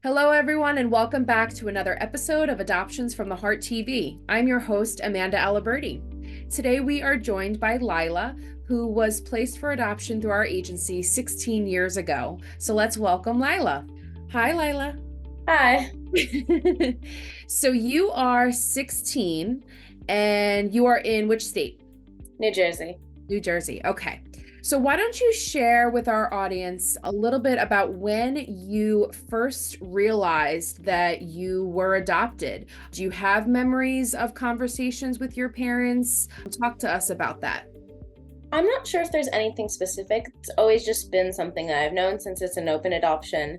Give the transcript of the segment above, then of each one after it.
Hello, everyone, and welcome back to another episode of Adoptions from the Heart TV. I'm your host, Amanda Aliberti. Today, we are joined by Lila, who was placed for adoption through our agency 16 years ago. So let's welcome Lila. Hi, Lila. Hi. So you are 16 and you are in which state? New Jersey. New Jersey. Okay. So why don't you share with our audience a little bit about when you first realized that you were adopted? Do you have memories of conversations with your parents? Talk to us about that. I'm not sure if there's anything specific. It's always just been something that I've known since it's an open adoption.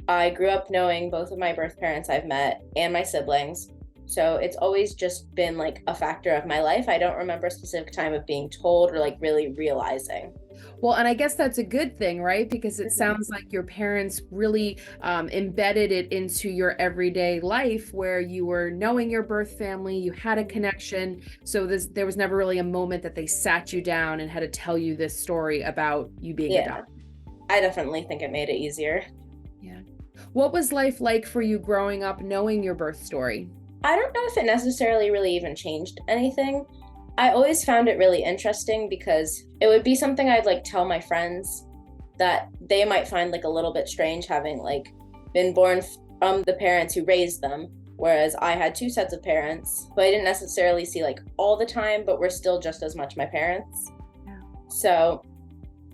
I grew up knowing both of my birth parents I've met and my siblings. So it's always just been like a factor of my life. I don't remember a specific time of being told or like really realizing. Well, and I guess that's a good thing, right? Because it sounds like your parents really embedded it into your everyday life where you were knowing your birth family, you had a connection. So there was never really a moment that they sat you down and had to tell you this story about you being adopted. I definitely think it made it easier. Yeah. What was life like for you growing up knowing your birth story? I don't know if it necessarily really even changed anything. I always found it really interesting because it would be something I'd like tell my friends that they might find like a little bit strange having like been born from the parents who raised them, whereas I had two sets of parents who I didn't necessarily see like all the time, but were still just as much my parents. Yeah. So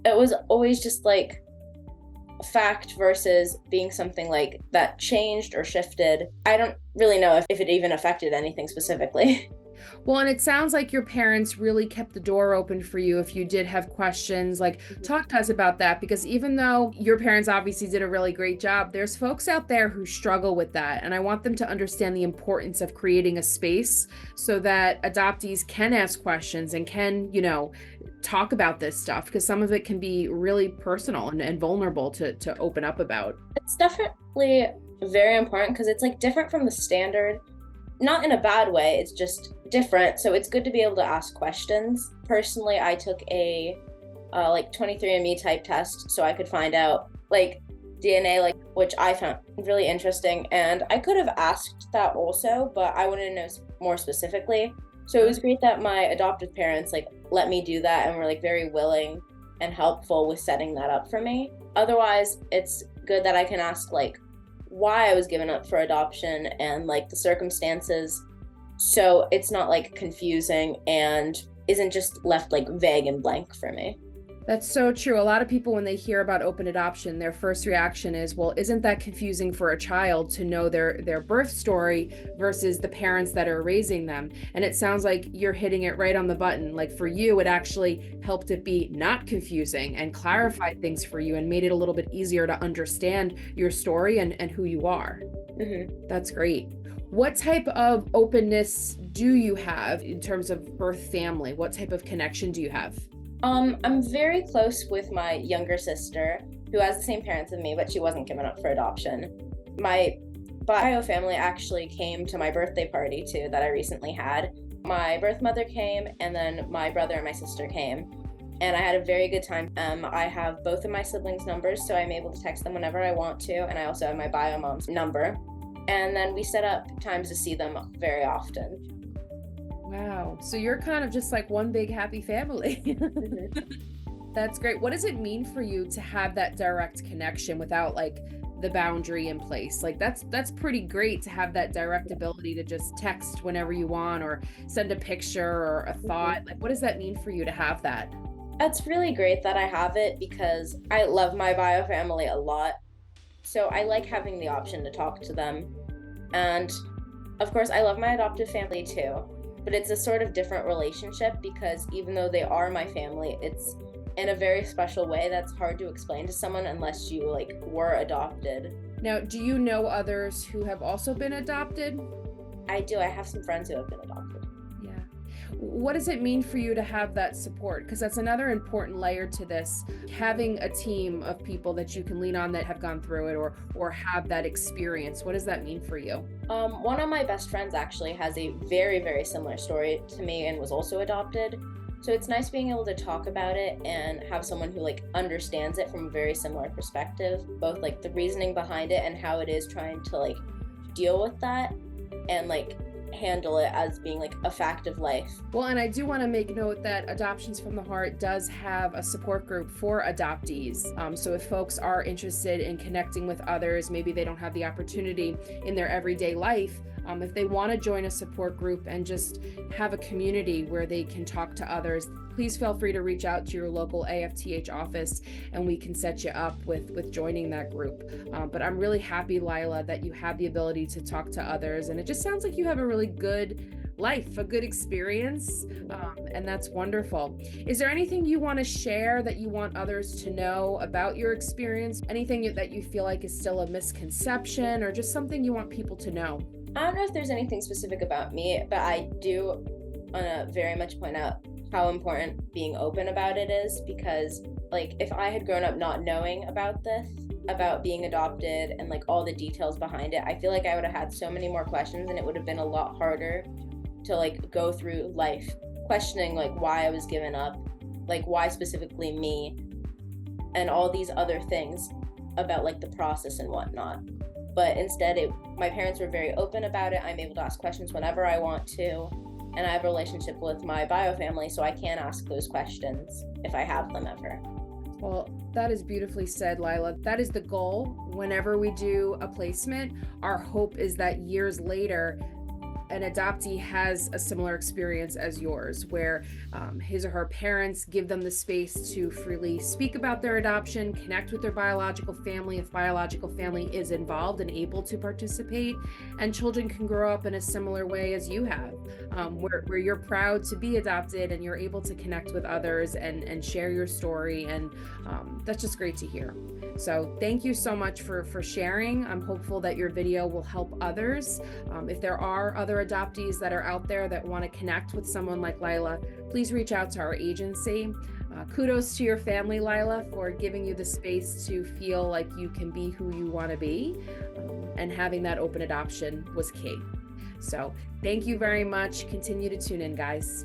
it was always just like fact versus being something like that changed or shifted. I don't really know if it even affected anything specifically. Well, and it sounds like your parents really kept the door open for you if you did have questions. Like, talk to us about that, because even though your parents obviously did a really great job, there's folks out there who struggle with that. And I want them to understand the importance of creating a space so that adoptees can ask questions and can, talk about this stuff, because some of it can be really personal and vulnerable to open up about. It's definitely very important because it's like different from the standard. Not in a bad way, it's just different. So it's good to be able to ask questions. Personally, I took a like 23andMe type test so I could find out like DNA, which I found really interesting. And I could have asked that also, but I wanted to know more specifically. So it was great that my adoptive parents like let me do that and were like very willing and helpful with setting that up for me. Otherwise, it's good that I can ask like why I was given up for adoption and like the circumstances, so it's not like confusing and isn't just left like vague and blank for me. That's so true. A lot of people, when they hear about open adoption, their first reaction is, well, isn't that confusing for a child to know their birth story versus the parents that are raising them? And it sounds like you're hitting it right on the button. Like for you, it actually helped it be not confusing and clarified things for you and made it a little bit easier to understand your story and who you are. Mm-hmm. That's great. What type of openness do you have in terms of birth family? What type of connection do you have? I'm very close with my younger sister who has the same parents as me, but she wasn't given up for adoption. My bio family actually came to my birthday party too that I recently had. My birth mother came, and then my brother and my sister came, and I had a very good time. I have both of my siblings' numbers, so I'm able to text them whenever I want to, and I also have my bio mom's number. And then we set up times to see them very often. Wow. So you're kind of just like one big happy family. Mm-hmm. That's great. What does it mean for you to have that direct connection without like the boundary in place? Like that's pretty great to have that direct ability to just text whenever you want or send a picture or a thought. Like what does that mean for you to have that? That's really great that I have it because I love my bio family a lot. So I like having the option to talk to them. And of course, I love my adoptive family too. But it's a sort of different relationship because even though they are my family, it's in a very special way that's hard to explain to someone unless you like were adopted. Now, do you know others who have also been adopted? I do. I have some friends who have been adopted. Yeah. What does it mean for you to have that support? Because that's another important layer to this, having a team of people that you can lean on that have gone through it or have that experience. What does that mean for you? One of my best friends actually has a very, very similar story to me and was also adopted. So it's nice being able to talk about it and have someone who like understands it from a very similar perspective, both like the reasoning behind it and how it is trying to like deal with that and like handle it as being like a fact of life. Well, and I do want to make note that Adoptions from the Heart does have a support group for adoptees. So if folks are interested in connecting with others, maybe they don't have the opportunity in their everyday life, if they want to join a support group and just have a community where they can talk to others, please feel free to reach out to your local AFTH office and we can set you up with joining that group. But I'm really happy, Lila, that you have the ability to talk to others. And it just sounds like you have a really good life, a good experience. And that's wonderful. Is there anything you want to share that you want others to know about your experience? Anything that you feel like is still a misconception or just something you want people to know? I don't know if there's anything specific about me, but I do want to very much point out how important being open about it is, because like if I had grown up not knowing about this, about being adopted and like all the details behind it, I feel like I would have had so many more questions and it would have been a lot harder to like go through life questioning like why I was given up, like why specifically me, and all these other things about like the process and whatnot. But instead, my parents were very open about it. I'm able to ask questions whenever I want to. And I have a relationship with my bio family, so I can ask those questions if I have them ever. Well, that is beautifully said, Lila. That is the goal. Whenever we do a placement, our hope is that years later, an adoptee has a similar experience as yours, where his or her parents give them the space to freely speak about their adoption, connect with their biological family if biological family is involved and able to participate, and children can grow up in a similar way as you have, where you're proud to be adopted and you're able to connect with others and share your story, and that's just great to hear. So thank you so much for sharing. I'm hopeful that your video will help others. If there are other adoptees that are out there that want to connect with someone like Lila, please reach out to our agency. Kudos to your family, Lila, for giving you the space to feel like you can be who you want to be, and having that open adoption was key. So thank you very much. Continue to tune in, guys.